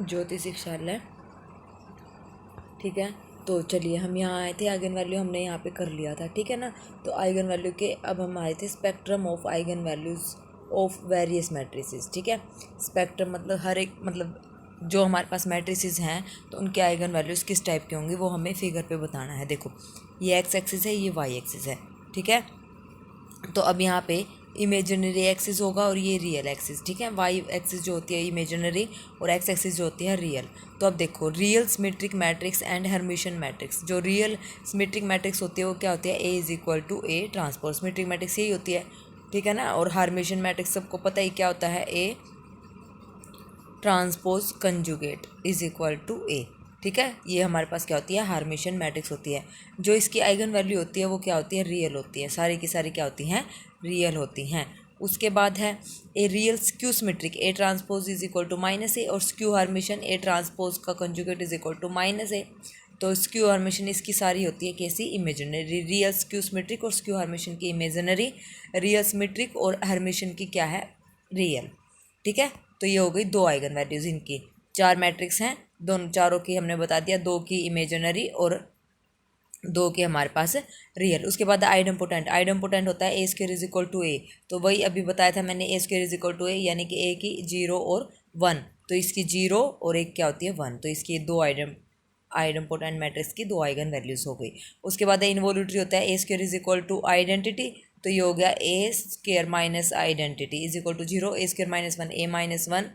ज्योति शिक्षालय। ठीक है, तो चलिए हम यहाँ आए थे, आइगन वैल्यू हमने यहाँ पे कर लिया था। ठीक है ना, तो आइगन वैल्यू के अब हम आए थे spectrum of eigen values of various matrices. ठीक है, स्पेक्ट्रम मतलब हर एक, मतलब जो हमारे पास मैट्रिसेस हैं तो उनके आइगन वैल्यूज़ किस टाइप के होंगे वो हमें फिगर पे बताना है। देखो ये एक्स एक्सिस है, ये वाई एक्सिस है। ठीक है, तो अब यहाँ पे इमेजिनरी एक्सिस होगा और ये रियल एक्सिस। ठीक है, वाई एक्सिस जो होती है इमेजिनरी और एक्स एक्सिस जो होती है रियल। तो अब देखो real symmetric matrix and Hermitian matrix. जो रियल सिमेट्रिक मैट्रिक्स होती है वो क्या होती है, A is equal to A transpose. Symmetric matrix यही होती है। ठीक है ना, और हर्मिशियन मैट्रिक्स सबको पता ही क्या होता है, A transpose conjugate is equal to A. ठीक है, ये हमारे पास क्या होती है, हर्मिशियन मैट्रिक्स होती है। जो इसकी आइगन वैल्यू होती है वो क्या होती है, रियल होती है। सारी की सारी क्या होती हैं, रियल होती हैं। उसके बाद है a real skew symmetric A transpose is equal to minus A, और स्क्यू हर्मिशियन ए ट्रांसपोज का conjugate is equal to minus A. तो स्क्यू हर्मिशियन इसकी सारी होती है कैसी, इमेजिनरी। रियल स्क्यू सिमेट्रिक और स्क्यू हर्मिशियन की इमेजिनरी, रियल सिमेट्रिक और हर्मिशियन की क्या है, रियल। ठीक है, तो ये हो गई दो आइगन वैल्यूज़ इनकी। चार मैट्रिक्स हैं, दोनों चारों की हमने बता दिया, दो की इमेजिनरी और दो के हमारे पास रियल। उसके बाद आइडम्पोटेंट। आइडम्पोटेंट होता है A square is equal to ए। तो वही अभी बताया था मैंने, ए स्क्वायर इज इक्वल टू ए, यानी कि ए की 0 और 1, तो इसकी 0 और एक क्या होती है 1। तो इसकी दो आइडम्पोटेंट मैट्रिक्स की दो आइगन वैल्यूज़ हो गई। उसके बाद इनवॉल्यूटरी होता है A square is equal to identity. तो ये हो गया A square minus identity is equal to 0, A square minus 1 A minus 1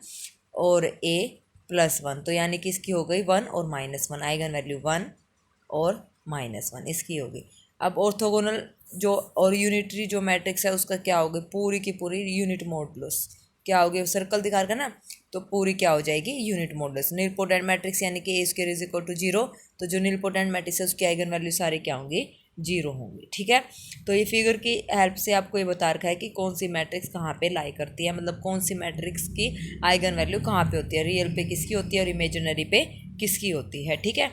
और ए प्लस 1। तो यानी कि इसकी हो गई 1 और -1, आइगन वैल्यू 1 और -1 इसकी होगी। अब ऑर्थोगोनल जो और यूनिटरी जो मैट्रिक्स है उसका क्या होगी, पूरी की पूरी यूनिट मॉडुलस क्या होगी, सर्कल दिखा रखा ना, तो पूरी क्या हो जाएगी, यूनिट मॉडुलस। नीलपोटेंट मैट्रिक्स यानी कि ए स्क्वायर इज इक्वल टू 0, तो जो नीलपोटेंट मैट्रिक्स है उसकी आइगन वैल्यू सारे क्या होंगी, 0 होंगी। ठीक है, तो ये फिगर की हेल्प से आपको ये बता रखा है कि कौन सी मैट्रिक्स कहाँ पे लाई करती है, मतलब कौन सी मैट्रिक्स की आइगन वैल्यू कहाँ पे होती है, रियल पे किसकी होती है और इमेजिनरी पे किसकी होती है। ठीक है,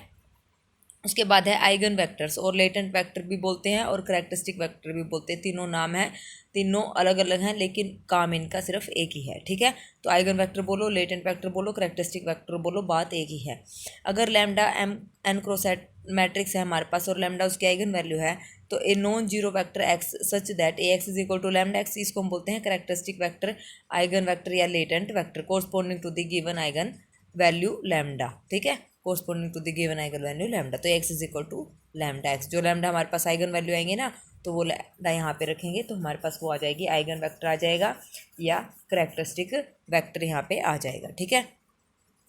उसके बाद है आइगन वेक्टर्स, और लेटेंट वेक्टर भी बोलते हैं और करैक्टरिस्टिक वेक्टर भी बोलते हैं। तीनों नाम हैं, तीनों अलग अलग हैं, लेकिन काम इनका सिर्फ एक ही है। ठीक है, तो आइगन वेक्टर बोलो, लेटेंट वेक्टर बोलो, करैक्टरिस्टिक वेक्टर बोलो, बात एक ही है। अगर लैम्डा एम एन क्रोसेट मैट्रिक्स है हमारे पास और लैम्डा उसकी आइगन वैल्यू है, तो a non zero vector x such that A x is equal to lambda x, इसको हम बोलते हैं करैक्टरिस्टिक वेक्टर, आइगन वेक्टर या latent vector, corresponding to the given eigen value lambda. ठीक है, corresponding to the given eigen value lambda. तो x is equal to lambda x, जो lambda हमारे पास आइगन वैल्यू आएंगे ना, तो वो लैम्डा यहाँ पे रखेंगे तो हमारे पास वो आ जाएगी, आइगन वेक्टर आ जाएगा या करैक्टरिस्टिक वेक्टर यहाँ पे आ जाएगा। ठीक है,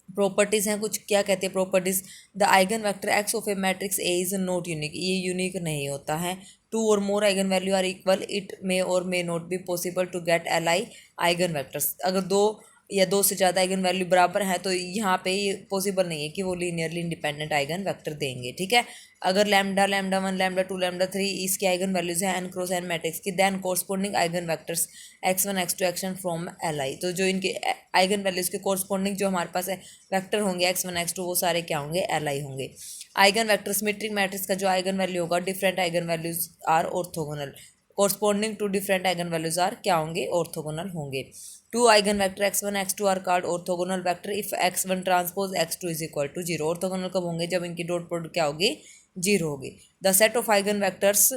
प्रॉपर्टीज़ हैं कुछ, क्या कहते हैं properties, the eigenvector x of a matrix A is not unique, ये यूनिक नहीं होता है। 2 और more eigen value are equal, it may और may not be possible to get all eigenvectors. अगर 2 या 2 से ज़्यादा आइगन वैल्यू बराबर है तो यहाँ पे ये पॉसिबल नहीं है कि वो लीनियरली इंडिपेंडेंट आइगन वेक्टर देंगे। ठीक है, अगर लैम्डा लैम्डा 1 लैम्डा 2 लैम्डा 3 इसकी आइगन वैल्यूज हैं एन क्रॉस एन मैट्रिक्स की, then corresponding eigen vectors x1 x2 xn from li। तो जो इनके आइगन वैल्यूज के कोरस्पोंडिंग जो हमारे पास वेक्टर होंगे x1 x2 वो सारे क्या होंगे, li होंगे। आइगन वेक्टर सिमेट्रिक मैट्रिक्स का जो आइगन वैल्यू होगा, different eigen values are orthogonal, corresponding to different eigen values are क्या होंगे, ऑर्थोगोनल होंगे। 2 eigen vector x1 x2 are called orthogonal vector if x1 transpose x2 is equal to 0। Orthogonal कब होंगे, जब इनकी डॉट प्रोडक्ट क्या होगी, 0 होगी। The set of eigen vectors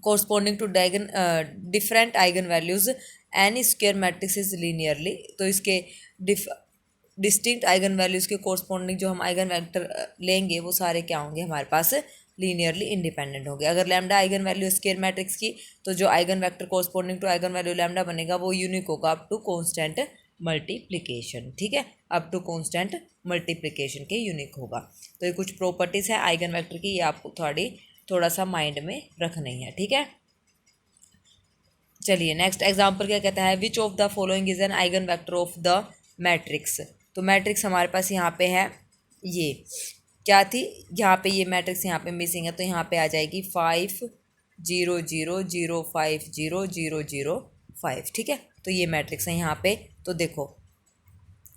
corresponding to different eigen values any square matrix is linearly, तो इसके distinct eigen values के कोरस्पोंडिंग जो हम आइगन वेक्टर लेंगे वो सारे क्या होंगे हमारे पास, लीनियरली इंडिपेंडेंट होंगे। अगर lambda eigen value square matrix की, तो जो eigen vector corresponding to eigen value lambda बनेगा वो यूनिक होगा अप टू कांस्टेंट मल्टीप्लिकेशन। ठीक है, अप टू कांस्टेंट मल्टीप्लिकेशन के यूनिक होगा। तो ये कुछ प्रॉपर्टीज़ है आइगन वेक्टर की, ये आपको थोड़ा सा माइंड में रखनी है। ठीक है, चलिए नेक्स्ट एग्जाम्पल क्या कहता है, which of the following is an eigen vector of the matrix. तो मैट्रिक्स हमारे पास यहाँ पे है, ये क्या थी, यहाँ पे ये मैट्रिक्स यहाँ पे मिसिंग है, तो यहाँ पे आ जाएगी 5 0 0 0 5 0 0 0 5। ठीक है, तो ये मैट्रिक्स है यहाँ पे। तो देखो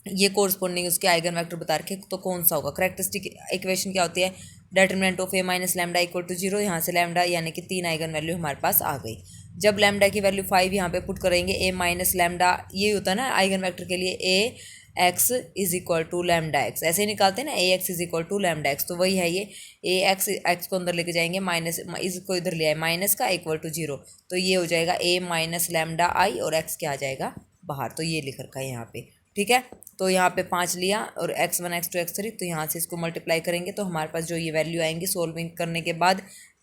ये कोरस्पोंडिंग उसके आइगन वेक्टर बता रखे, तो कौन सा होगा, करैक्टरिस्टिक इक्वेशन क्या होती है, determinant of a minus lambda equal to 0, यहाँ से लैम्डा यानी कि 3 आइगन वैल्यू हमारे पास आ गई। जब लैम्डा की वैल्यू 5 यहाँ पे पुट करेंगे ए माइनस लैम्डा, ये होता है ना आइगन वेक्टर के लिए A x is equal to lambda x, ऐसे ही निकालते हैं ना, A x is equal to lambda x. तो वही है ये, ए एक्स को अंदर लेके जाएंगे, माइनस इसको इधर ले आए माइनस का, इक्वल टू 0, तो ये हो जाएगा ए माइनस लैम्डा आई और एक्स क्या आ जाएगा बाहर, तो ये लिख रखा है यहाँ पे, ठीक है। तो यहाँ पे 5 लिया और x1 x2 x3, तो यहाँ से इसको मल्टीप्लाई करेंगे तो हमारे पास जो ये वैल्यू आएंगी सोल्विंग करने के बाद,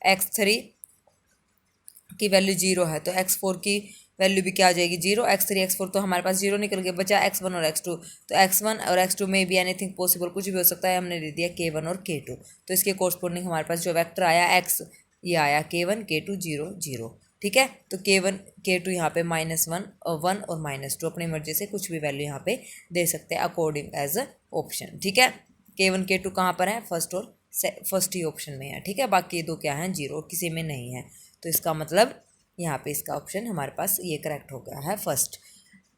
x3 की वैल्यू 0 है तो x4 की वैल्यू भी क्या आ जाएगी 0, x3 x4 तो हमारे पास 0 निकल के बचा x1 और x2, तो x1 और x2 में भी एनीथिंग पॉसिबल, कुछ भी हो सकता है, हमने दे दिया k1 और k2, तो इसके कोरस्पोंडिंग हमारे पास जो वेक्टर आया x, ये आया k1 k2 0 0, ठीक है। तो k1 k2 यहाँ पे -1 और 1 और -2 अपनी मर्जी से कुछ भी वैल्यू यहाँ पे दे सकते हैं अकॉर्डिंग एज अ ऑप्शन, ठीक है। k1 k2 कहाँ पर है, फर्स्ट ही ऑप्शन में है, ठीक है, बाकी दो क्या हैं 0, किसी में नहीं है, तो इसका मतलब यहाँ पे इसका ऑप्शन हमारे पास ये करेक्ट हो गया है फर्स्ट।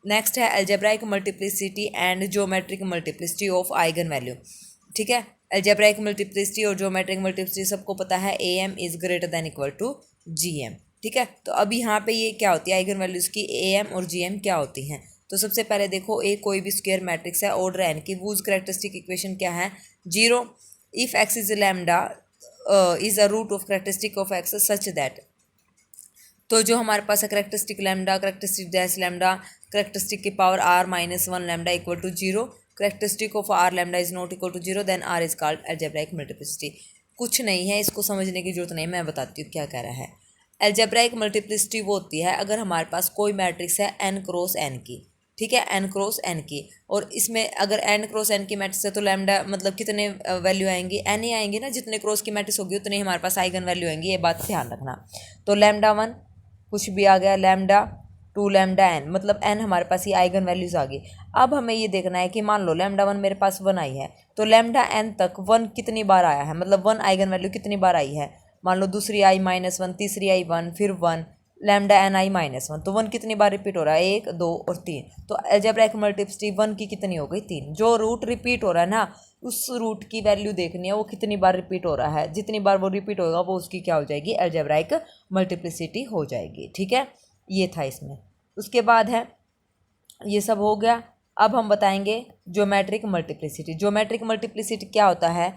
नेक्स्ट है algebraic multiplicity and geometric multiplicity of eigen value, ठीक है। अलजेब्राइक मल्टीप्लिसिटी और ज्योमेट्रिक मल्टीप्लिसिटी सबको पता है am is greater than equal to gm, ठीक है। तो अब यहाँ पे ये क्या होती है आइगन वैल्यूज़ की, am और gm क्या होती हैं। तो सबसे पहले देखो, एक कोई भी स्क्वायर मैट्रिक्स है ऑर्डर n की, वूज कैरेक्टरिस्टिक इक्वेशन क्या है 0, if x is lambda is a root of characteristic of x such that, तो जो हमारे पास है characteristic lambda, characteristic dash lambda, characteristic की power r-1 lambda equal to 0, characteristic of r lambda is not equal to 0, then r is called algebraic multiplicity. कुछ नहीं है, इसको समझने की जरूरत नहीं, मैं बताती हूँ क्या कह रहा है। अलजेब्राइक मल्टीप्लिसिटी वो होती है अगर हमारे पास कोई मैट्रिक्स है n क्रॉस n की, ठीक है, n क्रॉस n की, और इसमें अगर n क्रॉस n की मैट्रिक्स है तो लैम्डा मतलब कितने वैल्यू आएंगी, n ही आएंगी ना, जितने क्रॉस की मैट्रिक्स होगी उतने हमारे पास आइगन वैल्यू आएंगी, ये बात ध्यान रखना। तो लैम्डा 1 कुछ भी आ गया, लैम्डा 2 लैम्डा n, मतलब n हमारे पास ये आइगन वैल्यूज आ गई। अब हमें ये देखना है कि मान लो लैम्डा 1 मेरे पास 1 आई है, तो लैम्डा n तक 1 कितनी बार आया है, मतलब 1 आइगन वैल्यू कितनी बार आई है, मान लो दूसरी आई -1, तीसरी आई 1, फिर 1, लैम्डा n आई -1, तो 1 कितनी बार रिपीट हो रहा है 1 2 और 3, तो अलजेब्राइक मल्टीप्लिसिटी 1 की कितनी हो गई 3। जो रूट रिपीट हो रहा है ना, उस रूट की वैल्यू देखनी है वो कितनी बार रिपीट हो रहा है, जितनी बार वो रिपीट होगा वो उसकी क्या हो जाएगी अलजेब्राइक मल्टीप्लिसिटी हो जाएगी, ठीक है। ये था इसमें। उसके बाद है, ये सब हो गया। अब हम बताएंगे ज्योमेट्रिक मल्टीप्लिसिटी। ज्योमेट्रिक मल्टीप्लिसिटी क्या होता है,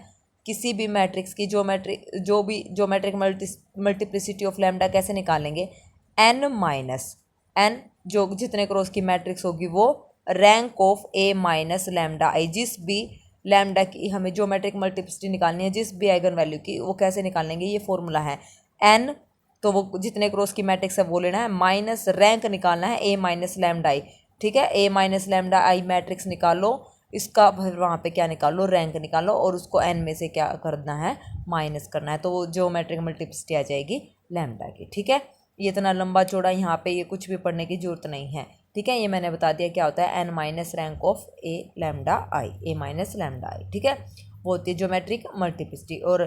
किसी भी मैट्रिक्स की ज्योमेट्रिक मल्टीप्लिसिटी ऑफ लैम्डा कैसे निकालेंगे, n माइनस n, जो जितने क्रॉस की मैट्रिक्स होगी वो rank of a minus lambda I, जिस भी लैम्डा की हमें ज्योमेट्रिक मल्टीप्लिसिटी निकालनी है, जिस भी आइगन वैल्यू की, वो कैसे निकालेंगे, ये फॉर्मूला है n, तो वो जितने क्रॉस की मैट्रिक्स है वो लेना है, माइनस रैंक निकालना है a माइनस लैम्डा आई, ठीक है। a minus lambda I matrix निकालो, इसका फिर वहाँ पे क्या निकालो रैंक निकालो, और उसको n में से क्या करना है माइनस करना है, तो वो ज्योमेट्रिक मल्टीप्लिसिटी आ जाएगी लैम्डा की, ठीक है। ये इतना लंबा चौड़ा यहाँ पे ये कुछ भी पढ़ने की जरूरत नहीं है, ठीक है। ये मैंने बता दिया क्या होता है n minus rank of a lambda I, a minus lambda I, ठीक है, वो होती है ज्योमेट्रिक मल्टीप्लिसिटी। और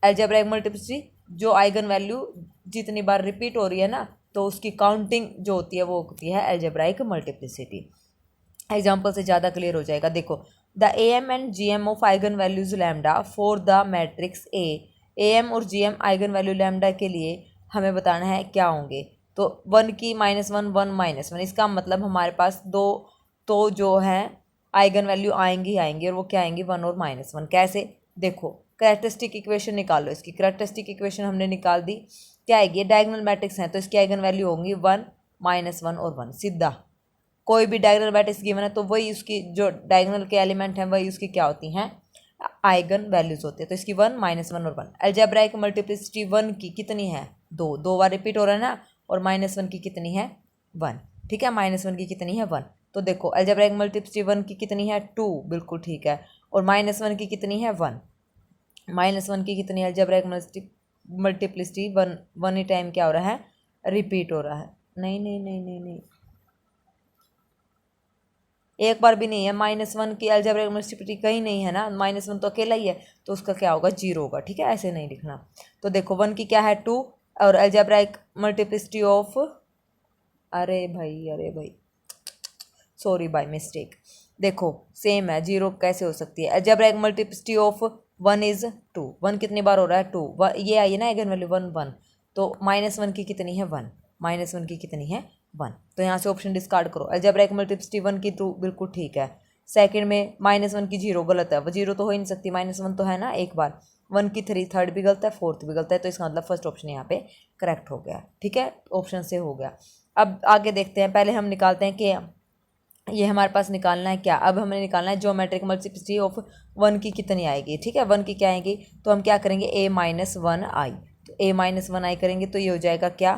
अलजेब्राइक मल्टीप्लिसिटी, जो आइगन वैल्यू जितनी बार रिपीट हो रही है ना, तो उसकी काउंटिंग जो होती है वो होती है अलजेब्राइक मल्टीप्लिसिटी। एग्जाम्पल से ज़्यादा क्लियर हो जाएगा। देखो, the am and gm of eigen values lambda for the matrix a, am और gm आइगन वैल्यू लैम्डा के लिए हमें बताना है क्या होंगे, तो 1 की -1 1 -1, इसका मतलब हमारे पास दो तो जो है आइगन वैल्यू आएंगी आएंगी, और वो क्या आएंगी 1 और -1। कैसे, देखो कैरेक्टरिस्टिक इक्वेशन निकालो, इसकी कैरेक्टरिस्टिक इक्वेशन हमने निकाल दी, क्या आएगी, डायगोनल मैट्रिक्स हैं तो इसकी आइगन वैल्यू होंगी 1 -1 और 1, सीधा। कोई भी डायगोनल मैट्रिक्स गिवन है तो वही उसकी जो डायगोनल के एलिमेंट हैं वही उसकी क्या होती हैं आइगन वैल्यूज होती है, तो इसकी 1 -1 और 1। अलजेब्राइक मल्टीप्लिसिटी 1 की कितनी है 2 बार रिपीट हो रहा है ना, और -1 की कितनी है 1, ठीक है, -1 की कितनी है 1। तो देखो अलजेब्राइक मल्टीप्लिसिटी 1 की कितनी है 2, बिल्कुल ठीक है, और -1 की कितनी है 1, -1 की कितनी है अलजेब्राइक मल्टीप्लिसिटी 1 ही टाइम क्या हो रहा है रिपीट हो रहा है, नहीं नहीं नहीं नहीं नहीं, एक बार भी नहीं है, -1 की अलजेब्राइक मल्टीप्लिसिटी कहीं नहीं है ना, -1 तो अकेला ही है, तो उसका क्या होगा 0 होगा, ठीक है, ऐसे नहीं लिखना। तो देखो 1 की क्या है 2, और अलजेब्राइक मल्टीप्लिसिटी ऑफ, अरे भाई सॉरी बाय मिस्टेक, देखो सेम है, 0 कैसे हो सकती है। अलजेब्राइक मल्टीप्लिसिटी ऑफ 1 इज 2, 1 कितनी बार हो रहा है 2, ये आई है ना आइगन वैल्यू 1 1, तो -1 की कितनी है 1, -1 की कितनी है 1। तो यहाँ से ऑप्शन डिस्कार्ड करो। अलजेब्रिक मल्टीप्लिसिटी 1 की तो बिल्कुल ठीक है। सेकंड में -1 की 0 गलत है, वो 0 तो हो ही नहीं सकती, -1 तो है ना एक बार। 1 की 3 थर्ड भी गलत है, फोर्थ भी गलत है, तो इसका मतलब फर्स्ट ऑप्शन यहाँ पे करेक्ट हो गया। ठीक है, ऑप्शन से हो गया। अब आगे देखते हैं, पहले हम निकालते हैं कि ये हमारे पास निकालना है क्या। अब हमें निकालना है ज्योमेट्रिक मल्टीप्लिसिटी ऑफ 1 की कितनी आएगी। ठीक है, 1 की क्या आएगी, तो हम क्या करेंगे a-1i। तो a-1i करेंगे तो ये हो जाएगा क्या,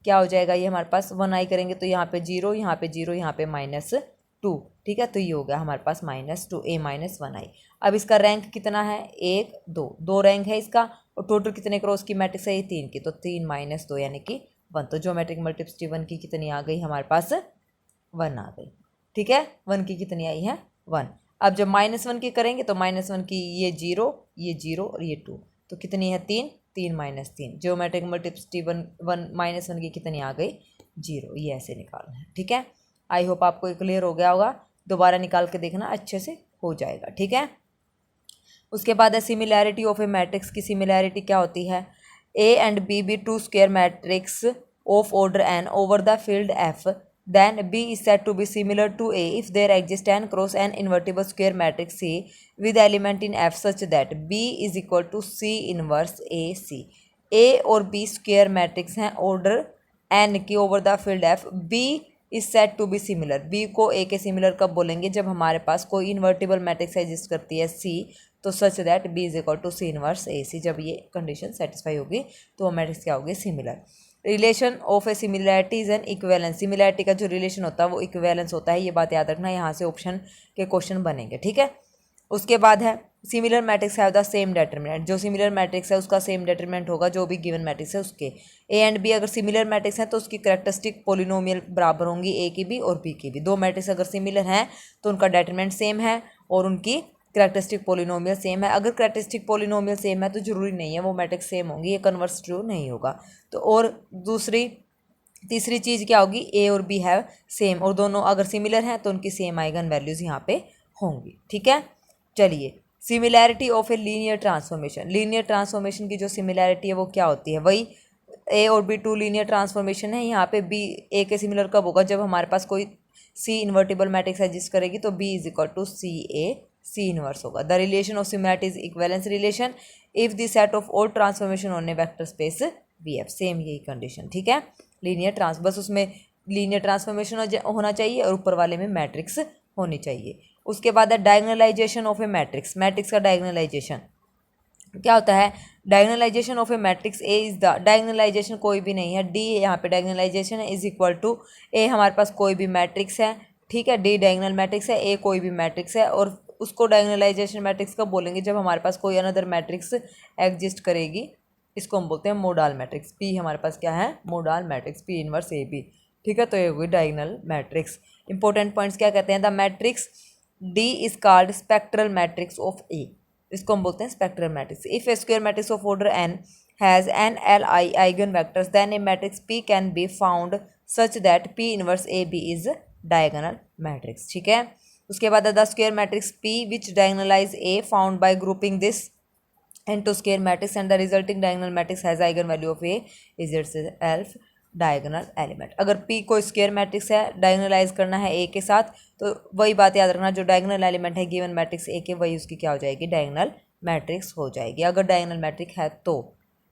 क्या हो जाएगा, ये हमारे पास 1i करेंगे तो यहाँ पे 0, यहाँ पे 0, यहाँ पे -2। ठीक है, तो ये हो गया हमारे पास -2 a-1i। अब इसका रैंक कितना है, 1 2, 2 रैंक है इसका, और टोटल कितने क्रॉस की मैट्रिक्स है, ये 3 की, तो 3 - 2 यानी कि 1। तो ज्योमेट्रिक मल्टीप्लिसिटी 1 की कितनी आ गई हमारे पास, 1 आ गई। ठीक है, 1 की कितनी आई है 1। अब जब -1 की करेंगे तो -1 की ये 0, ये 0 और ये 2, तो कितनी है 3, 3 - 3। ज्योमेट्रिक मल्टीप्लिसिटी 1 -1 की कितनी आ गई 0। ये ऐसे निकालना है। ठीक है, आई होप आपको ये क्लियर हो गया होगा। दोबारा निकाल के देखना, अच्छे से हो जाएगा। ठीक है, उसके बाद है सिमिलैरिटी ऑफ ए मैट्रिक्स की सिमिलैरिटी क्या होती है, A and B be two square matrix of order n over the field F, then B is said to be similar to A if there exists n cross n invertible square matrix C with element in F such that B is equal to C inverse AC। A और B square matrix हैं order n की over the field F। B is set to be similar, B को A के similar कब बोलेंगे, जब हमारे पास कोई इन्वर्टिबल मैट्रिक्स एग्जिस्ट करती है C, तो such that B is equal to C inverse AC। जब ये कंडीशन सेटिस्फाई होगी तो वो मैट्रिक्स क्या होगी, similar. Relation of A similarity is an equivalence, similarity का जो रिलेशन होता है वो इक्विवेलेंस होता है, ये बात याद रखना, यहाँ से ऑप्शन के क्वेश्चन बनेंगे। ठीक है, उसके बाद है similar matrix have the same determinant, जो सिमिलर मैट्रिक्स है उसका सेम डेटरमिनेंट होगा जो भी गिवन मैट्रिक्स है उसके। ए एंड बी अगर सिमिलर मैट्रिक्स हैं तो उसकी करेक्टरिस्टिक पोलिनोमियल बराबर होंगी, ए की भी और बी की भी। दो मैट्रिक्स अगर सिमिलर हैं तो उनका डेटरमिनेंट सेम है और उनकी करेक्टरिस्टिक पोलिनोमियल सेम है। अगर करेक्टरिस्टिक पोलिनोमियल सेम है तो जरूरी नहीं है वो मैट्रिक्स सेम होंगी, ये कन्वर्स ट्रू नहीं होगा। तो और तीसरी चीज़ क्या होगी, ए और बी हैव सेम, और दोनों अगर सिमिलर हैं तो उनकी सेम आइगन वैल्यूज़ यहाँ पे होंगी। ठीक है, चलिए similarity of A linear transformation, linear transformation की जो सिमिलैरिटी है वो क्या होती है, वही ए और बी टू लीनियर ट्रांसफॉर्मेशन है। यहाँ पे बी ए के सिमिलर कब होगा, जब हमारे पास कोई सी इन्वर्टिबल मैट्रिक्स एग्जिस्ट करेगी तो B is equal to C A C inverse होगा। The relation of similarity is equivalence relation if the set of all transformation on a vector space V F, same यही condition. ठीक है, linear trans, बस उसमें linear transformation होना चाहिए और ऊपर वाले में मैट्रिक्स होनी चाहिए। उसके बाद है diagonalization of a matrix, matrix का डायगोनलाइजेशन क्या होता है, diagonalization of a matrix A is the, diagonalization कोई भी नहीं है, डी यहाँ पे डायगोनलाइजेशन है, इज इक्वल टू ए हमारे पास कोई भी मैट्रिक्स है। ठीक है, डी डायगोनल मैट्रिक्स है, ए कोई भी मैट्रिक्स है, और उसको डायगोनलाइजेशन मैट्रिक्स कब बोलेंगे, जब हमारे पास कोई अनदर मैट्रिक्स एग्जिस्ट करेगी, इसको हम बोलते हैं मोडाल मैट्रिक्स। पी हमारे पास क्या है, मोडाल मैट्रिक्स, पी इनवर्स ए बी। ठीक है, तो ये होगी डायगोनल मैट्रिक्स। इंपॉर्टेंट पॉइंट्स क्या कहते हैं, the matrix D is called spectral matrix of A, इसको हम बोलते हैं spectral matrix. If A square matrix of order N has N L I eigen vectors then A matrix P can be found such that P inverse A B is diagonal matrix. ठीक है, उसके बाद the square matrix P which diagonalize A found by grouping this into square matrix and the resulting diagonal matrix has eigen value of A is itself diagonal element. अगर P को square matrix है, डायगोनलाइज करना है A के साथ, तो वही बात याद रखना, जो डायगोनल एलिमेंट है गिवन मैट्रिक्स A के, वही उसकी क्या हो जाएगी, डायगोनल मैट्रिक्स हो जाएगी, अगर डायगोनल मैट्रिक्स है तो।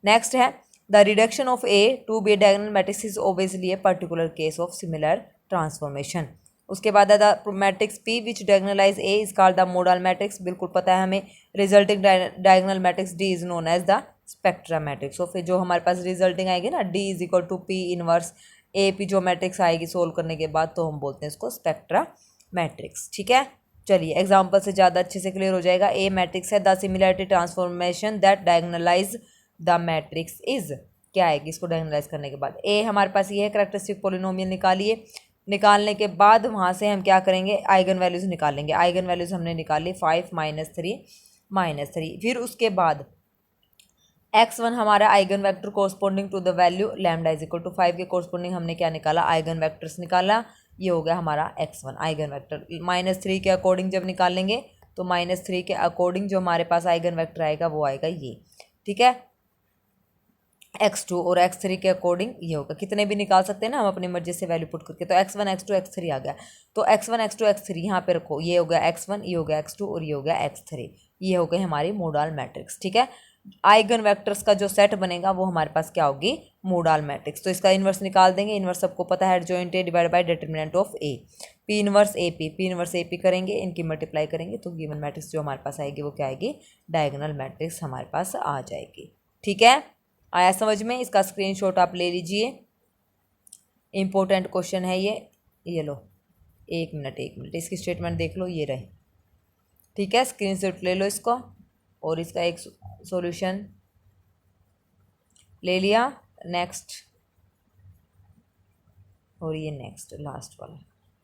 नेक्स्ट है the reduction of A to B diagonal matrix is obviously a particular case of similar transformation. उसके बाद the matrix P which diagonalize A is called the modal matrix, बिल्कुल पता है हमें। Resulting diagonal matrix D is known as the spectra matrix. तो फिर जो हमारे पास रिजल्टिंग आएगी ना, D is equal to P inverse A P, जो मैट्रिक्स आएगी सोल्व करने के बाद, तो हम बोलते हैं इसको स्पेक्ट्रा मैट्रिक्स। ठीक है, चलिए एग्जाम्पल से ज़्यादा अच्छे से क्लियर हो जाएगा। ए मैट्रिक्स है, the similarity transformation that diagonalize the matrix is, क्या आएगी इसको डायगोनलाइज करने के बाद, ए हमारे पास ये है कैरेक्टरिस्टिक पोलिनोमियल निकालिए। निकालने के बाद वहाँ से हम क्या करेंगे, आइगन वैल्यूज़ निकालेंगे। आइगन वैल्यूज़ हमने निकाली 5 -3 फिर उसके बाद x1 हमारा eigen vector corresponding to the value lambda is equal to 5 के कोरस्पोंडिंग हमने क्या निकाला, आइगन वेक्टर्स निकाला। ये हो गया हमारा x1 आइगन वेक्टर। -3 के अकॉर्डिंग जब निकालेंगे तो -3 के अकॉर्डिंग जो हमारे पास आइगन वेक्टर आएगा वो आएगा ये। ठीक है, x2 और x3 के अकॉर्डिंग ये होगा, कितने भी निकाल सकते हैं ना हम अपनी मर्जी से वैल्यू पुट करके। तो x1 x2 x3 आ गया, तो x1 x2 x3 यहाँ पे रखो, ये हो गया x1, ये हो गया x2 और ये हो गया x3, ये हो गई हमारी मोडाल मैट्रिक्स। ठीक है, आइगन वेक्टर्स का जो सेट बनेगा वो हमारे पास क्या होगी, मोडाल मैट्रिक्स। तो इसका इन्वर्स निकाल देंगे, इन्वर्स सबको पता है, adjoint A divide by determinant of A, P inverse A P करेंगे, इनकी मल्टीप्लाई करेंगे तो गिवन मैट्रिक्स जो हमारे पास आएगी वो क्या आएगी, डायगोनल मैट्रिक्स हमारे पास आ जाएगी। ठीक है, आया समझ में? इसका स्क्रीनशॉट आप ले लीजिए, इंपॉर्टेंट क्वेश्चन है ये लो, एक मिनट इसकी स्टेटमेंट देख लो, ये रहे। ठीक है, स्क्रीनशॉट ले लो इसको, और इसका एक सॉल्यूशन ले लिया, नेक्स्ट, और ये नेक्स्ट लास्ट वाला।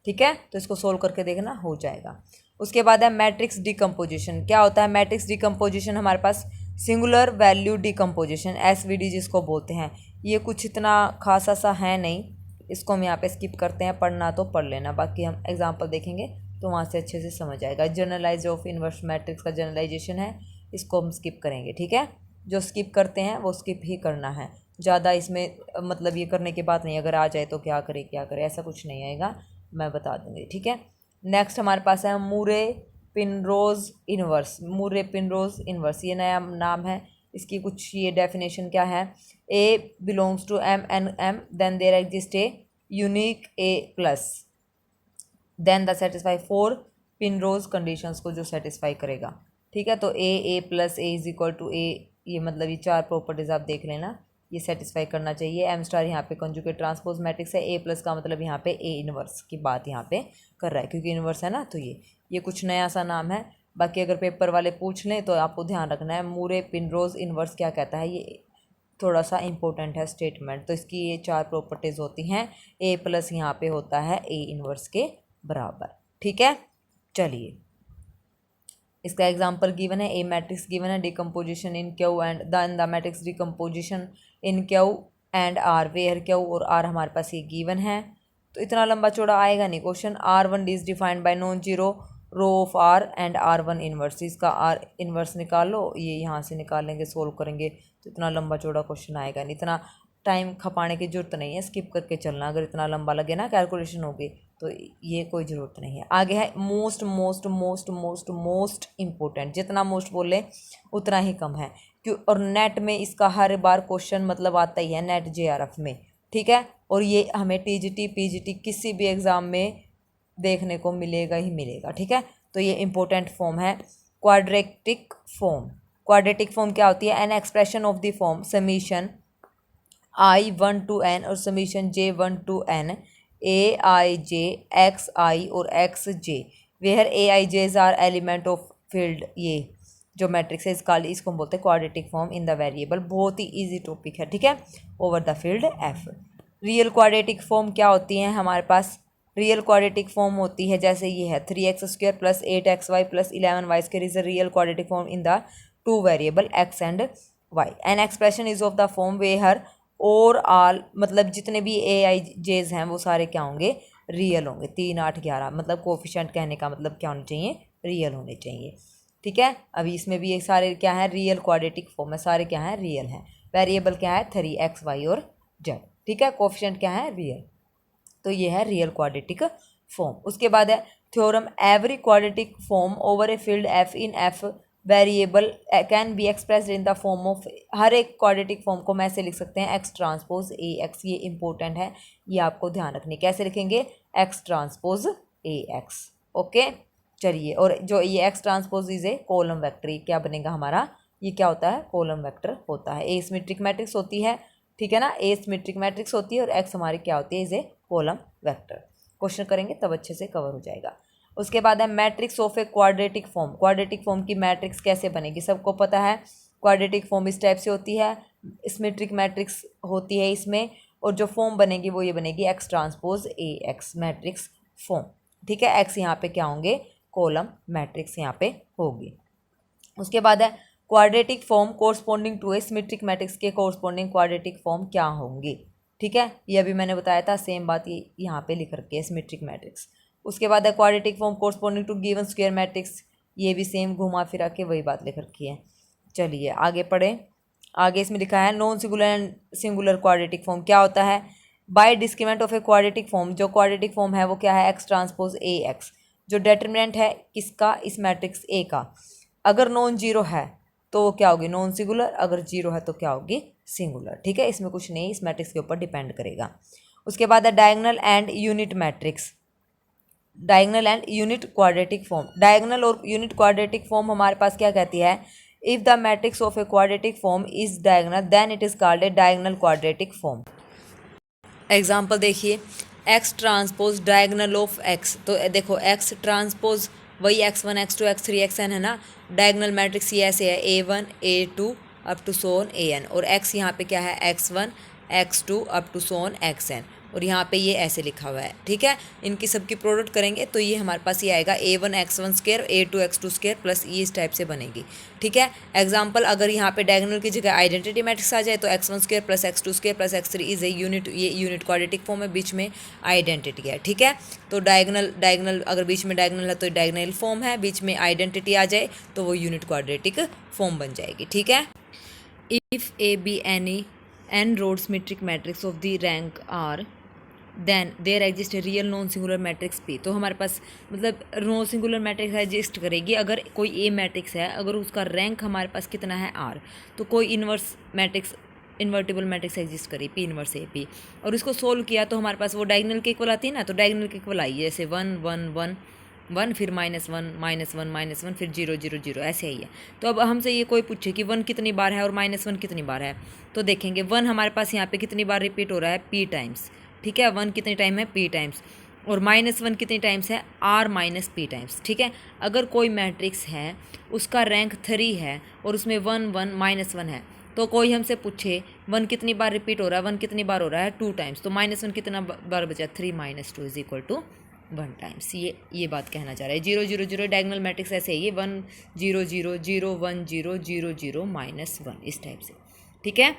ठीक है, तो इसको सोल्व करके देखना, हो जाएगा। उसके बाद है मैट्रिक्स डिकम्पोजिशन। क्या होता है मैट्रिक्स डिकम्पोजिशन? हमारे पास सिंगुलर वैल्यू डिकम्पोजिशन, एसवीडी जिसको बोलते हैं। ये कुछ इतना खासा सा है नहीं, इसको हम यहाँ पे स्किप करते हैं, पढ़ना तो पढ़ लेना, बाकी हम एग्जांपल देखेंगे तो वहाँ से अच्छे से समझ आएगा। जनरलाइज ऑफ इनवर्स मैट्रिक्स का जनरलाइजेशन है, इसको हम स्किप करेंगे। ठीक है, जो स्किप करते हैं वो स्किप ही करना है, ज़्यादा इसमें मतलब ये करने की बात नहीं, अगर आ जाए तो क्या करे ऐसा कुछ नहीं आएगा, मैं बता दूँगी। ठीक है, नेक्स्ट हमारे पास है मूरे पिनरोज इनवर्स। मूरे पिनरोज इनवर्स ये नया नाम है, इसकी कुछ ये डेफिनेशन क्या है, A belongs to M N M then there exist a unique A plus then the satisfy four Penrose conditions को जो सेटिस्फाई करेगा। ठीक है, तो A plus A is equal to A, ये मतलब ये चार प्रॉपर्टीज आप देख लेना, ये सेटिस्फाई करना चाहिए। एम स्टार यहाँ पे कंजुगेट ट्रांसपोज मैट्रिक्स है, ए प्लस का मतलब यहाँ पे ए इनवर्स की बात यहाँ पे कर रहा है, क्योंकि इनवर्स है ना, तो ये कुछ नया सा नाम है। बाकी अगर पेपर वाले पूछ लें तो आपको ध्यान रखना है, मूरे पिनरोज इनवर्स क्या कहता है, ये थोड़ा सा इंपॉर्टेंट है स्टेटमेंट। तो इसकी ये चार प्रॉपर्टीज़ होती हैं, ए प्लस यहाँ पे होता है ए इनवर्स के बराबर। ठीक है, चलिए इसका एग्जांपल गिवन है, ए मैट्रिक्स गिवन है, decomposition in Q and the matrix decomposition in Q and R, where Q और आर हमारे पास ये गिवन है। तो इतना लंबा चौड़ा आएगा नहीं question. R1 is defined by non zero row of R and R1 inverse, इसका R इनवर्स निकाल लो, ये यहाँ से निकाल लेंगे, सोल्व करेंगे, तो इतना लंबा चौड़ा क्वेश्चन आएगा नहीं, इतना टाइम खपाने की जरूरत नहीं है, स्किप करके चलना, अगर इतना लंबा लगे ना कैलकुलेशन होगी तो ये कोई ज़रूरत नहीं है। आगे है most most most most most important, जितना मोस्ट बोले उतना ही कम है, क्यों? और नेट में इसका हर बार क्वेश्चन मतलब आता ही है, नेट JRF में। ठीक है, और ये हमें TGT PGT किसी भी एग्ज़ाम में देखने को मिलेगा ही मिलेगा। ठीक है, तो ये इंपॉर्टेंट फॉर्म है क्वाड्रेटिक फॉर्म। क्वाड्रेटिक फॉर्म क्या होती है? An expression of the form summation I1 to n और summation J1 to n AIJ XI और XJ where AIJs are element of field, ये जो मैट्रिक्स है इसको हम बोलते हैं quadratic form in the variable. बहुत ही इजी टॉपिक है। ठीक है, over the field F। Real quadratic form क्या होती है हमारे पास? रियल क्वाड्रेटिक फॉर्म होती है जैसे ये है 3x² plus 8xy plus 11y square is a real quadratic form in the two variable x and y। An expression is of the form where और ऑल, मतलब जितने भी AIJs हैं वो सारे क्या होंगे? रियल होंगे। 3 8 11 मतलब कोफिशिएंट कहने का मतलब क्या होने चाहिए? रियल होने चाहिए। ठीक है, अभी इसमें भी ये सारे क्या है? रियल क्वाड्रेटिक फॉर्म है, सारे क्या है? रियल हैं। वेरिएबल क्या है? 3x y और z। ठीक है, कोफिशिएंट क्या है? रियल। तो ये है रियल क्वाड्रेटिक फॉर्म। उसके बाद है theorem, every quadratic form over a field F in F variable can be expressed in the form of, हर एक क्वाड्रेटिक फॉर्म को मैं ऐसे लिख सकते हैं x ट्रांसपोज AX। ये इंपॉर्टेंट है, ये आपको ध्यान रखनी। कैसे लिखेंगे? x transpose AX। ओके, चलिए, और जो ये x transpose is a column vector, ये क्या बनेगा हमारा? ये क्या होता है? कॉलम वेक्टर होता है। ए सिमेट्रिक मैट्रिक्स होती है, ठीक है ना, ए सिमेट्रिक मैट्रिक्स होती है और x हमारी क्या होती है? Is a column vector. Question करेंगे तब अच्छे से कवर हो जाएगा। उसके बाद है matrix of a quadratic form. Quadratic form की मैट्रिक्स कैसे बनेगी? सबको पता है, क्वाड्रेटिक फॉर्म इस टाइप से होती है, सिमेट्रिक मैट्रिक्स होती है इसमें, और जो फॉर्म बनेगी वो ये बनेगी x transpose AX matrix form. ठीक है, x यहाँ पे क्या होंगे? कॉलम मैट्रिक्स यहाँ पे होगी। उसके बाद है quadratic form corresponding to a symmetric matrix के कोरस्पॉन्डिंग क्वाड्रेटिक फॉर्म क्या होंगी? ठीक है, ये अभी मैंने बताया था, सेम बात ये यहाँ पे लिख रखी है, सिमेट्रिक मैट्रिक्स। उसके बाद है quadratic form corresponding to given square matrix, ये भी सेम घुमा फिरा के वही बात लिख रखी है। चलिए आगे पढ़े। आगे इसमें लिखा है non singular and singular quadratic form क्या होता है। By discriminant of a quadratic form, जो क्वाड्रेटिक फॉर्म है वो क्या है, एक्स ट्रांसपोज ए एक्स। जो डिटरमिनेंट है किसका, इस मैट्रिक्स ए का, अगर नॉन जीरो है तो वो क्या होगी, नॉन सिंगुलर, अगर जीरो है तो क्या होगी, सिंगुलर। ठीक है, इसमें कुछ नहीं, इस मैट्रिक्स के ऊपर डिपेंड करेगा। उसके बाद है diagonal and unit matrix, diagonal and unit quadratic form. Diagonal और यूनिट क्वाड्रेटिक फॉर्म हमारे पास क्या कहती है, if the matrix of a quadratic form is diagonal then it is called a diagonal quadratic form. Example देखिए, X transpose diagonal of X, तो देखो x transpose वही x1 x2 x3 xn है ना, डायगोनल मैट्रिक्स ये ऐसे है a1 a2 up to so on an, और x यहाँ पे क्या है x1 x2 up to so on xn, और यहाँ पे ये ऐसे लिखा हुआ है। ठीक है, इनकी सबकी प्रोडक्ट करेंगे तो ये हमारे पास ये आएगा a1 x1 square a2 x2 square plus ये इस टाइप से बनेगी। ठीक है, एग्जाम्पल अगर यहाँ पे डायगोनल की जगह आइडेंटिटी मैट्रिक्स आ जाए तो x1 square plus x2 square plus x3 is a unit, ये यूनिट क्वाड्रेटिक फॉर्म है, बीच में आइडेंटिटी है। ठीक है, तो डायगोनल अगर बीच में डायगोनल है तो डायगोनल फॉर्म है, बीच में आइडेंटिटी आ जाए तो वो यूनिट क्वाड्रेटिक फॉर्म बन जाएगी। ठीक है, if A be any n rowed symmetric matrix of the rank R then there exist real non singular matrix P, तो हमारे पास मतलब नॉन सिंगुलर मैट्रिक्स एग्जिस्ट करेगी अगर कोई ए मैट्रिक्स है, अगर उसका रैंक हमारे पास कितना है आर, तो कोई inverse matrix invertible matrix exist करी पी इन्वर्स ए पी, और इसको सोल्व किया तो हमारे पास वो डायगोनल के इक्वल आती है ना, तो डायगोनल के इक्वल आई जैसे 1 1 1 1 फिर -1 फिर 0 0 0 ऐसे ही है। तो अब हमसे ये कोई पूछे कि 1 कितनी बार है और -1 कितनी बार है, तो देखेंगे 1 हमारे पास यहाँ पे कितनी बार रिपीट हो रहा है, p टाइम्स। ठीक है, 1 कितने टाइम है, p टाइम्स, और -1 कितने टाइम्स है, r माइनस p टाइम्स। ठीक है, अगर कोई मैट्रिक्स है उसका रैंक 3 है और उसमें 1 1 -1 है, तो कोई हमसे पूछे 1 कितनी बार रिपीट हो रहा है, 1 कितनी बार हो रहा है, 2 टाइम्स, तो -1 कितना बार बचा, 3 - 2 इज इक्वल टू 1 टाइम्स। ये बात कहना चाह रहा है। 0 0 0 डायगोनल मैट्रिक्स ऐसे ही है, 1 0 0 0 1 0 0 0 -1 इस टाइप से। ठीक है,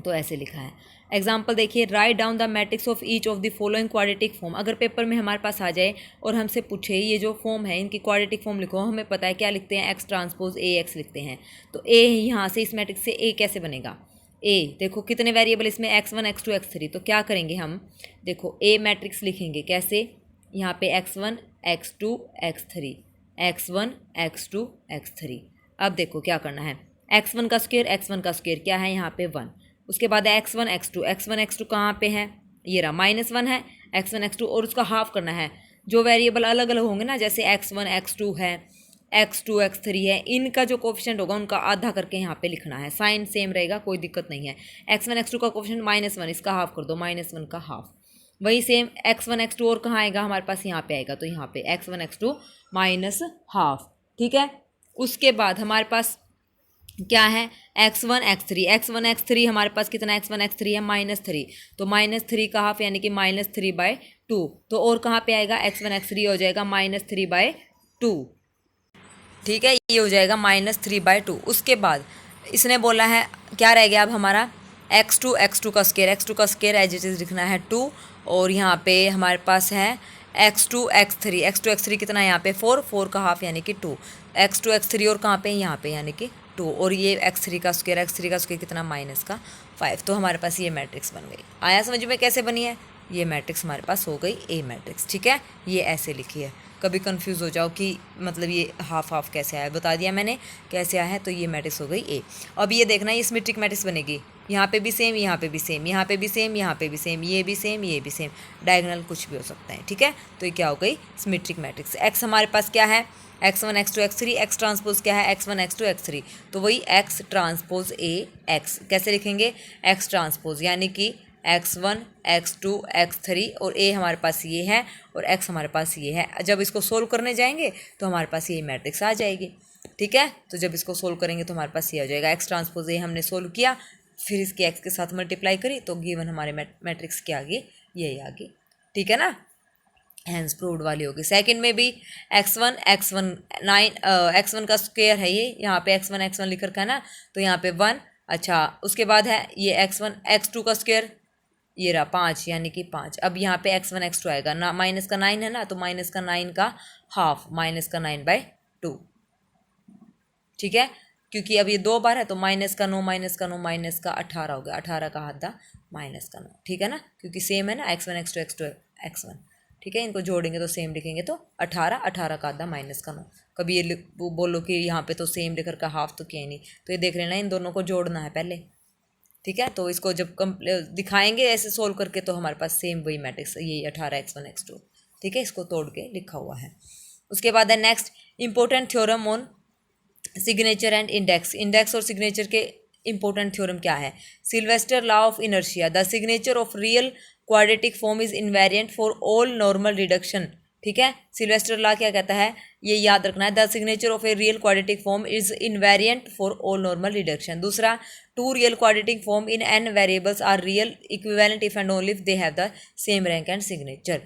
तो ऐसे लिखा है। एग्जाम्पल देखिए, write down the matrix of each of the following quadratic form. अगर पेपर में हमारे पास आ जाए और हमसे पूछे ये जो फॉर्म है इनकी क्वाड्रेटिक फॉर्म लिखो, हमें पता है क्या लिखते हैं, एक्स ट्रांसपोज ए एक्स लिखते हैं, तो ए यहाँ से इस मैट्रिक्स से ए कैसे बनेगा, ए देखो कितने वेरिएबल इसमें x1 x2 x3, तो क्या करेंगे हम, देखो ए मैट्रिक्स लिखेंगे कैसे, यहाँ पे x1 x2 x3 x1 x2 x3। अब देखो क्या करना है, x1 का स्क्वायर क्या है यहाँ पे 1, उसके बाद x1 x2 कहाँ पे है, ये रहा -1 है, x1 x2, और उसका हाफ करना है। जो वेरिएबल अलग अलग होंगे ना, जैसे x1 x2 है, x2 x3 है, इनका जो कोफिशिएंट होगा उनका आधा करके यहाँ पे लिखना है, साइन सेम रहेगा, कोई दिक्कत नहीं है। x1 x2 का कोफिशिएंट -1, इसका हाफ कर दो, -1 का हाफ। वही सेम x1 x2 और कहाँ आएगा हमारे पास, यहाँ पे आएगा, तो यहाँ पे x1 x2 -1/2। ठीक है, उसके बाद हमारे पास क्या है, x1 x3 हमारे पास कितना, x1 x3 है -3, तो -3 का हाफ यानी कि -3/2, तो और कहाँ पे आएगा, x1 x3 हो जाएगा -3/2। ठीक है, ये हो जाएगा -3/2। उसके बाद इसने बोला है क्या रह गया अब हमारा, x2 का स्क्वायर एज इट इज़ लिखना है 2, और यहाँ पे हमारे पास है x2 x3 कितना है यहाँ पे 4 का हाफ यानी कि 2, x2 x3 और कहाँ पे यहाँ पे यानी कि 2, और ये x3 का स्क्वायर कितना -5, तो हमारे पास ये मैट्रिक्स बन गई। आया समझ में कैसे बनी है, ये मैट्रिक्स हमारे पास हो गई ए मैट्रिक्स। ठीक है, ये ऐसे लिखी है, कभी कंफ्यूज हो जाओ कि मतलब ये हाफ कैसे आया, बता दिया मैंने कैसे आया है, तो ये मैट्रिक्स हो गई ए। अब ये देखना, ये सिमेट्रिक मैट्रिक्स बनेगी, यहाँ पे भी सेम, यहाँ पे भी सेम, यहाँ पे भी सेम, यहाँ पे भी सेम, ये भी सेम, ये भी सेम, डायगोनल कुछ भी हो सकता है। ठीक है, तो ये क्या हो गई, सिमेट्रिक मैट्रिक्स। एक्स हमारे पास क्या है, x1 x2 x3, x transpose क्या है, x1 x2 x3, तो वही एक्स ट्रांसपोज ए एक्स कैसे लिखेंगे, एक्स ट्रांसपोज यानी कि x1 x2 x3, और a हमारे पास ये है और x हमारे पास ये है। जब इसको सोल्व करने जाएंगे तो हमारे पास ये मैट्रिक्स आ जाएगी। ठीक है, तो जब इसको सोल्व करेंगे तो हमारे पास ये आ जाएगा, एक्स ट्रांसपोज ए हमने सोल्व किया, फिर इसके x के साथ मल्टीप्लाई करी, तो गिवन हमारे मैट्रिक्स के आगे यही आ गई। ठीक है ना, हैंस प्रूव्ड वाली होगी। सेकंड में भी x1 का स्क्वायर है, ये यहाँ पे x1 लिख रखा है ना, तो यहाँ पे 1। अच्छा, उसके बाद है ये x2 का स्क्वायर, ये रहा 5 यानी कि 5। अब यहाँ पे x1 x2 आएगा ना, -9 है ना, तो -9 का हाफ, -9/2। ठीक है, क्योंकि अब ये 2 बार है तो माइनस का 9 माइनस का 9 माइनस का 18 हो गया, 18 का आधा माइनस का 9, ठीक है ना, क्योंकि सेम है ना x1 x2 x2 x1, ठीक है। इनको जोड़ेंगे तो सेम लिखेंगे तो 18, 18 का आधा माइनस का 9। कभी ये बोलो कि यहाँ पे तो सेम लिख का हाफ तो किया ही नहीं, तो ये देख लेना इन दोनों को जोड़ना है पहले, ठीक है। तो इसको जब दिखाएंगे ऐसे सोल्व करके तो हमारे पास सेम वही मैट्रिक्स यही 18 x1 x2, ठीक है, इसको तोड़ के लिखा हुआ है। उसके बाद है next important theorem on signature and index. Index और सिग्नेचर के इंपॉर्टेंट थ्योरम क्या है? Sylvester law of inertia, the signature of real quadratic form is invariant for all normal reduction, ठीक है। सिल्वेस्टर लॉ क्या कहता है, ये याद रखना है, the signature of a real quadratic form is invariant for all normal reduction. दूसरा, two real quadratic form in N variables are real equivalent if and only if they have the same rank and signature.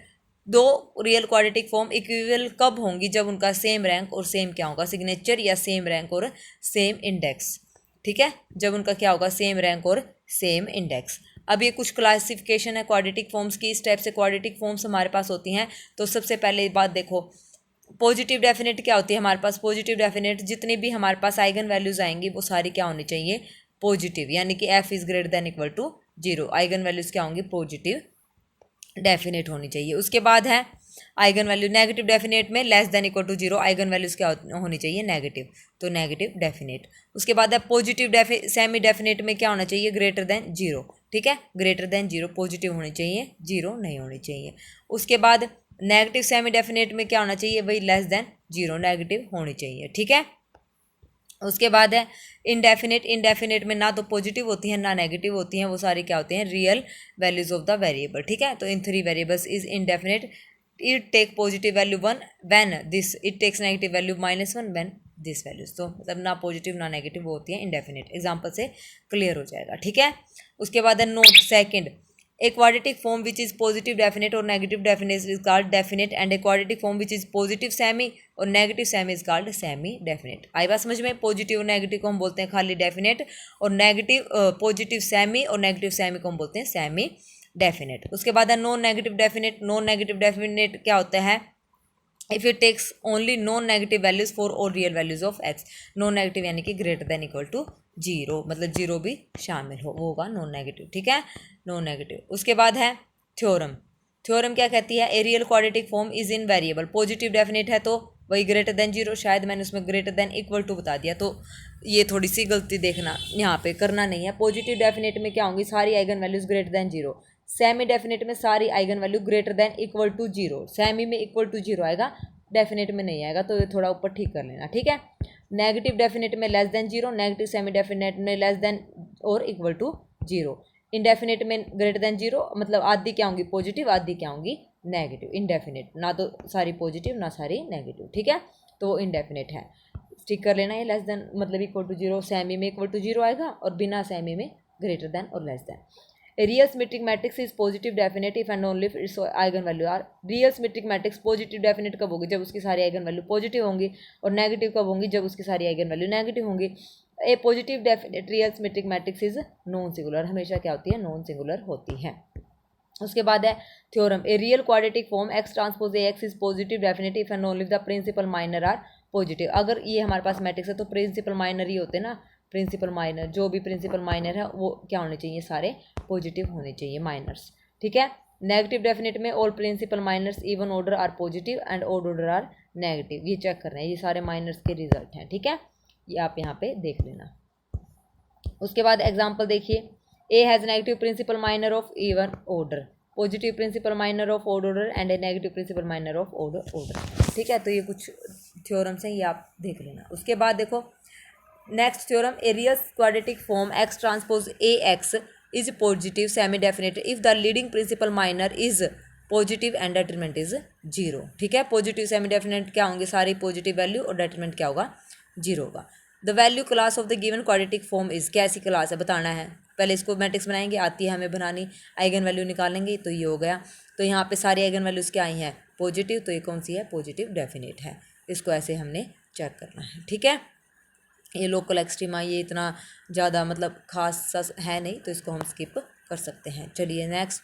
दो real quadratic form equivalent कब होंगी? जब उनका same rank और same क्या होगा? Signature या सेम रैंक और सेम इंडेक्स, ठीक है, जब उनका क्या होगा? सेम रैंक और सेम इंडेक्स। अब ये कुछ क्लासिफिकेशन है क्वाड्रेटिक फॉर्म्स की, इस टाइप से क्वाड्रेटिक फॉर्म्स हमारे पास होती हैं। तो सबसे पहले बात देखो, पॉजिटिव डेफिनेट क्या होती है हमारे पास? पॉजिटिव डेफिनेट जितनी भी हमारे पास आइगन वैल्यूज आएंगी वो सारी क्या होनी चाहिए? पॉजिटिव, यानी कि f is greater than equal to 0। Eigen values क्या होंगी? पॉजिटिव डेफिनेट होनी चाहिए। उसके बाद है आइगन वैल्यू नेगेटिव डेफिनेट में less than equal to 0, eigen values क्या होनी चाहिए? नेगेटिव, तो नेगेटिव डेफिनेट। उसके बाद है पॉजिटिव सेमी डेफिनेट में क्या होना चाहिए? ग्रेटर देन 0, ठीक है, ग्रेटर देन 0 पॉजिटिव होनी चाहिए, 0 नहीं होनी चाहिए। उसके बाद नेगेटिव सेमी डेफिनेट में क्या होना चाहिए? वही लेस देन 0 नेगेटिव होनी चाहिए, ठीक है। उसके बाद है इनडेफिनेट, इनडेफिनेट में ना तो पॉजिटिव होती हैं ना नेगेटिव होती हैं, वो सारी क्या होती हैं? Real values of the variable, ठीक है। तो इन 3 variables is indefinite, it take positive value 1 when this, it takes negative value -1 when this values. तो मतलब ना पॉजिटिव ना नेगेटिव वो होती है इनडेफिनेट। एग्जाम्पल से क्लियर हो जाएगा, ठीक है। उसके बाद है note second, a quadratic form which is positive definite or negative definite is called definite and a quadratic form which is positive semi और negative semi is called semi definite। आई बात समझ में? पॉजिटिव और नेगेटिव को हम बोलते हैं खाली डेफिनेट, और नेगेटिव पॉजिटिव सेमी और नेगेटिव सेमी को हम बोलते हैं सेमी डेफिनेट। उसके बाद है non negative definite. Non negative definite क्या होता है? If it takes only non negative values for और real values of X. Non negative यानी कि ग्रेटर देन इक्वल टू 0, मतलब 0 भी शामिल हो, वो होगा नॉन नेगेटिव, ठीक है, नॉन नेगेटिव। उसके बाद है थ्योरम। थ्योरम क्या कहती है? A real quadratic form is in variable, positive definite है तो वही ग्रेटर देन 0, शायद मैंने उसमें ग्रेटर देन इक्वल टू बता दिया, तो ये थोड़ी सी गलती देखना, यहाँ पे करना नहीं है। पॉजिटिव डेफिनेट में क्या होंगी? सारी eigen values greater than 0। Semi definite में सारी eigen value greater than equal to 0, semi में इक्वल टू 0 आएगा, डेफिनेट में नहीं आएगा, तो ये थोड़ा ऊपर ठीक कर लेना, ठीक है। नेगेटिव डेफिनेट में less then 0, negative semi definite में लेस देन और इक्वल टू 0, इनडेफिनेट में ग्रेटर देन 0, मतलब आधी क्या होंगी? पॉजिटिव, आधी क्या होंगी? नेगेटिव। इनडेफिनेट ना तो सारी पॉजिटिव ना सारी नेगेटिव, ठीक है, तो इनडेफिनेट है, ठीक कर लेना। ये लेस देन मतलब इक्वल टू 0, सेमी में इक्वल टू 0 आएगा और बिना सेमी में ग्रेटर देन और less than. Real symmetric matrix is positive definite if and only if its eigen value are. Real symmetric matrix positive definite कब होगी? जब उसकी सारी आइगन वैल्यू पॉजिटिव होंगी, और नेगेटिव कब होंगी? जब उसकी सारी आइगन वैल्यू नेगेटिव होंगी। A positive definite real symmetric matrix is non singular, हमेशा क्या होती है? नॉन सिंगुलर होती है। उसके बाद है theorem, a real quadratic form X transpose A x is positive definite if and only the principal minor are positive. अगर ये हमारे पास मैट्रिक्स है तो प्रिंसिपल माइनर ही होते हैं ना, प्रिंसिपल माइनर, जो भी प्रिंसिपल माइनर है वो क्या होने चाहिए? सारे पॉजिटिव होने चाहिए, माइनर्स, ठीक है। नेगेटिव डेफिनेट में all principal minors even order are positive and odd order are negative. ये चेक करना है, ये सारे माइनर्स के रिजल्ट हैं, ठीक है, ये आप यहाँ पे देख लेना। उसके बाद एग्जाम्पल देखिए, A has negative principal minor of even order, positive principal minor of odd order and a negative principal minor of odd order, ठीक है। तो ये कुछ थ्योरम्स हैं, ये आप देख लेना। उसके बाद देखो next theorem, a real quadratic form X transpose A x is positive semi definite if the leading principal minor is positive and determinant is 0, ठीक है। पॉजिटिव सेमी डेफिनेट क्या होंगे? सारी पॉजिटिव वैल्यू, और डेटरमिनेंट क्या होगा? 0 होगा। The value class of the given quadratic form is, कैसी क्लास है बताना है, पहले इसको मैट्रिक्स बनाएंगे, आती है हमें बनानी, आइगन वैल्यू निकालेंगे, तो ये हो गया। तो यहाँ पे सारी आइगन वैल्यूज क्या आई हैं? पॉजिटिव, तो ये कौन सी है? पॉजिटिव डेफिनेट है। इसको ऐसे हमने चेक करना है, ठीक है। ये लोकल एक्सट्रीमा ये इतना ज़्यादा मतलब खास सा है नहीं, तो इसको हम स्किप कर सकते हैं। चलिए नेक्स्ट,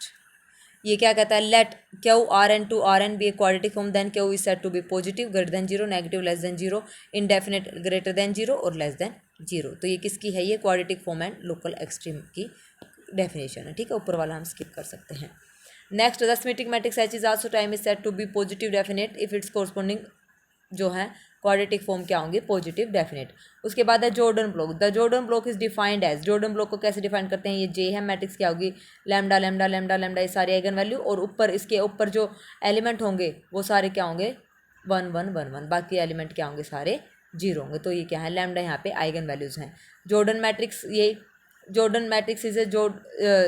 ये क्या कहता है, let Q R n to R n be a quadratic form, then Q is said to be positive greater than zero, negative less than zero, indefinite greater than zero और less than zero. तो ये किसकी है, ये quadratic form and local extreme की definition है। ठीक है, ऊपर वाला हम स्किप कर सकते हैं। Next, the symmetric matrix H is also time is said to be positive definite if its corresponding जो है क्वाड्रेटिक फॉर्म क्या होंगे, पॉजिटिव डेफिनेट। उसके बाद है Jordan block. The Jordan block is defined as, Jordan block को कैसे define करते हैं, ये जे है, मैट्रिक्स क्या होगी, लैम्डा लैम्डा लैम्डा लैम्डा, ये सारे आइगन वैल्यू, और ऊपर इसके ऊपर जो एलिमेंट होंगे वो सारे क्या होंगे, 1 1 1 1, बाकी एलिमेंट क्या होंगे, सारे जीरो होंगे। तो ये क्या है, लैम्डा यहाँ पे आइगन वैल्यूज हैं। जॉर्डन मैट्रिक्स, ये Jordan matrix is a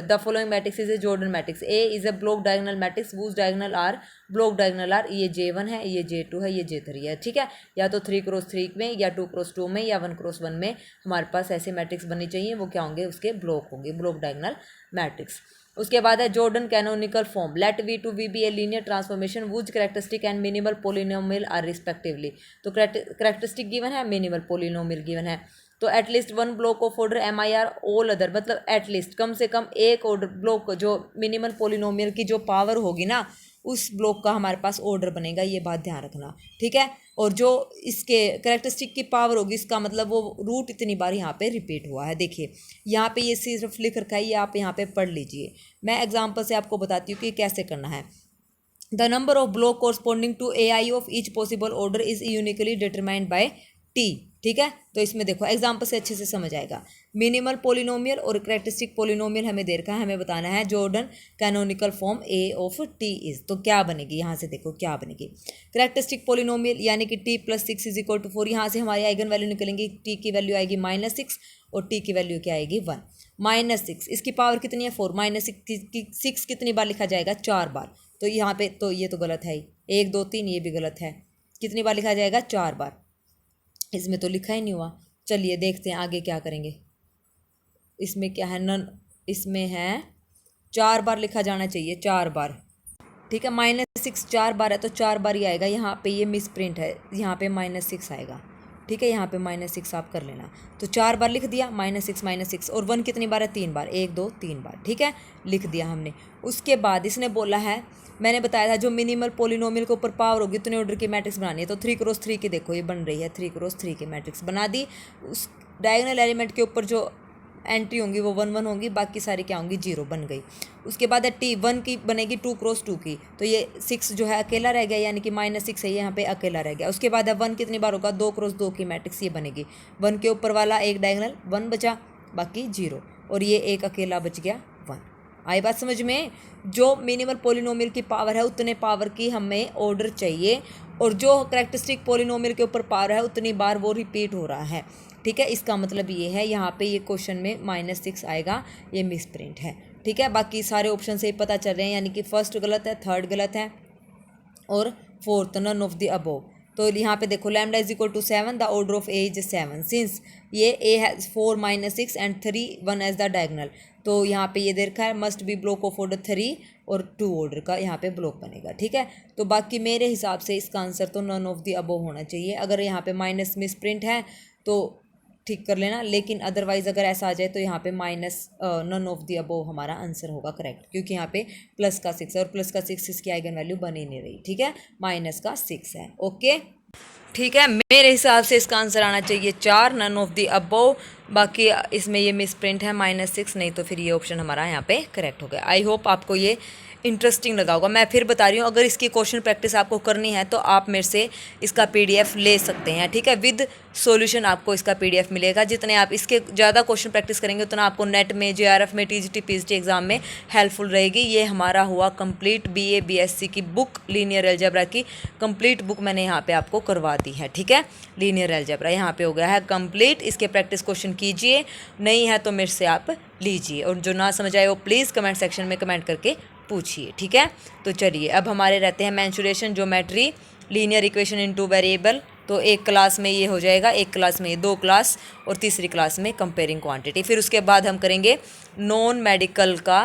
the following matrix is a Jordan matrix. A is a block diagonal matrix whose diagonal are block diagonal are, ये J1 है, ये J2 है, ये J3 है। ठीक है, या तो 3x3 में या 2x2 में या 1x1 में हमारे पास ऐसे मैट्रिक्स बननी चाहिए, वो क्या होंगे, उसके ब्लॉक होंगे, ब्लॉक डायगोनल मैट्रिक्स। उसके बाद है Jordan canonical form, let V to V be a linear transformation whose characteristic and minimal polynomial are respectively. तो करेक्टरिस्टिक गिवन है, मिनिमल पोलिनोमियल गिवन है। तो at least one block of order M I are all other, मतलब at least कम से कम एक order block जो मिनिमल पोलिनोमियल की जो पावर होगी ना, उस ब्लॉक का हमारे पास ऑर्डर बनेगा, ये बात ध्यान रखना। ठीक है, और जो इसके करेक्टरिस्टिक की पावर होगी, इसका मतलब वो रूट इतनी बार यहाँ पे रिपीट हुआ है। देखिए यहाँ पे ये सिर्फ लिख रखा है, ये आप यहाँ पे पढ़ लीजिए। मैं एग्जाम्पल से आपको बताती हूँ कि कैसे करना है। The number of block corresponding to A I of each possible order is uniquely determined by T. ठीक है, तो इसमें देखो एग्जाम्पल से अच्छे से समझ आएगा। मिनिमल पोलिनोमियल और करेक्टरिस्टिक पोलिनोमियल हमें दे रखा है, हमें बताना है Jordan canonical form A of T is, तो क्या बनेगी, यहाँ से देखो क्या बनेगी। करेक्टरिस्टिक पोलिनोमियल यानी कि T plus 6 is equal to 4, यहाँ से हमारी आइगन वैल्यू निकलेंगी, टी की वैल्यू आएगी -6 और टी की वैल्यू क्या आएगी 1। -6 इसकी पावर कितनी है 4, -6 कितनी बार लिखा जाएगा, 4 बार। तो यहाँ पे तो ये तो गलत है ही, 1 2 3 ये भी गलत है, कितनी बार लिखा जाएगा, 4 बार। इसमें तो लिखा ही नहीं हुआ। चलिए देखते हैं आगे क्या करेंगे। इसमें क्या है, नन, इसमें है 4 बार लिखा जाना चाहिए, 4 बार। ठीक है, -6 4 बार है तो 4 बार ही आएगा। यहाँ पे ये मिस प्रिंट है, यहाँ पे -6 आएगा। ठीक है, यहाँ पे -6 आप कर लेना। तो 4 बार लिख दिया, -6 और 1 कितनी बार है, 3 बार, 1 2 3 बार। ठीक है, लिख दिया हमने। उसके बाद इसने बोला है, मैंने बताया था जो मिनिमल पोलिनोमियल के ऊपर पावर होगी उतने ऑर्डर की मैट्रिक्स बनानी है। तो 3x3 की देखो ये बन रही है, 3x3 की मैट्रिक्स बना दी। उस डायगोनल एलिमेंट के ऊपर जो एंट्री होंगी वो 1 1 होंगी, बाकी सारी क्या होंगी, 0 बन गई। उसके बाद है टी 1 की बनेगी 2x2 की, तो ये 6 जो है अकेला रह गया, यानी कि -6 है, यहाँ पे अकेला रह गया। उसके बाद है 1 कितनी बार होगा, 2x2 की मैट्रिक्स ये बनेगी। 1 के ऊपर वाला एक डायगोनल 1 बचा, बाकी 0, और ये एक अकेला बच गया 1। आई बात समझ में। जो मिनिमल पोलिनोमियल की पावर है उतने पावर की हमें ऑर्डर चाहिए, और जो करेक्टरिस्टिक पोलिनोमियल के ऊपर पावर है उतनी बार वो रिपीट हो रहा है। ठीक है, इसका मतलब ये है, यहाँ पे ये क्वेश्चन में -6 आएगा, ये मिस प्रिंट है। ठीक है, बाकी सारे ऑप्शन से ही पता चल रहे हैं, यानी कि फर्स्ट गलत है, थर्ड गलत है और fourth none of the above. तो यहाँ पे देखो lambda is equal to 7, the order of A is 7, since ये A has 4 -6 and 3 1 as the diagonal. तो यहाँ पे ये दे रखा है must be block of order 3 और 2 ऑर्डर का यहाँ पे ब्लॉक बनेगा। ठीक है, तो बाकी मेरे हिसाब से इसका आंसर तो नन ऑफ द अबोव होना चाहिए। अगर यहाँ पे माइनस मिस प्रिंट है तो ठीक कर लेना, लेकिन अदरवाइज अगर ऐसा आ जाए तो यहाँ पे नन ऑफ द अबोव हमारा आंसर होगा करेक्ट, क्योंकि यहाँ पे प्लस का 6 है और प्लस का 6 इसकी आइगन वैल्यू बन ही नहीं रही। ठीक है, माइनस का 6 है। ओके, ठीक है, मेरे हिसाब से इसका आंसर आना चाहिए 4, नन ऑफ द अबोव। बाकी इसमें ये मिस प्रिंट है -6, नहीं तो फिर ये ऑप्शन हमारा यहाँ पे करेक्ट हो गया। आई होप आपको ये इंटरेस्टिंग लगा होगा। मैं फिर बता रही हूँ, अगर इसकी क्वेश्चन प्रैक्टिस आपको करनी है तो आप मेरे से इसका PDF ले सकते हैं। ठीक है, विद सॉल्यूशन आपको इसका PDF मिलेगा। जितने आप इसके ज़्यादा क्वेश्चन प्रैक्टिस करेंगे उतना आपको नेट में, JRF में, TGT PGT एग्जाम में हेल्पफुल रहेगी। ये हमारा हुआ कंप्लीट BA BSc की बुक लीनियर अलजेब्रा की कंप्लीट बुक मैंने यहाँ पे आपको करवा दी है। ठीक है, लीनियर अलजेब्रा यहाँ पे हो गया है कंप्लीट। इसके प्रैक्टिस क्वेश्चन कीजिए, नहीं है तो मेरे से आप लीजिए, और जो ना समझ आए वो प्लीज़ कमेंट सेक्शन में कमेंट करके पूछिए। ठीक है, तो चलिए अब हमारे रहते हैं mensuration, geometry, linear equation into variable. तो एक क्लास में ये हो जाएगा, एक क्लास में 2 क्लास, और तीसरी क्लास में कंपेयरिंग क्वांटिटी। फिर उसके बाद हम करेंगे नॉन मेडिकल का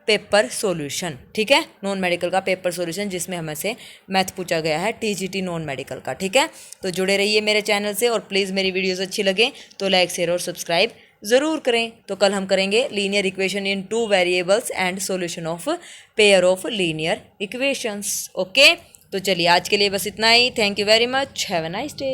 पेपर सॉल्यूशन। ठीक है, नॉन मेडिकल का पेपर सॉल्यूशन जिसमें हमें से मैथ पूछा गया है TGT नॉन मेडिकल का। ठीक है, तो जुड़े रहिए मेरे चैनल से, और प्लीज़ मेरी वीडियोस अच्छी लगे तो लाइक शेयर और सब्सक्राइब ज़रूर करें। तो कल हम करेंगे linear equation in 2 variables and solution of pair of linear equations. Okay, तो चलिए आज के लिए बस इतना ही। Thank you very much, have a nice day.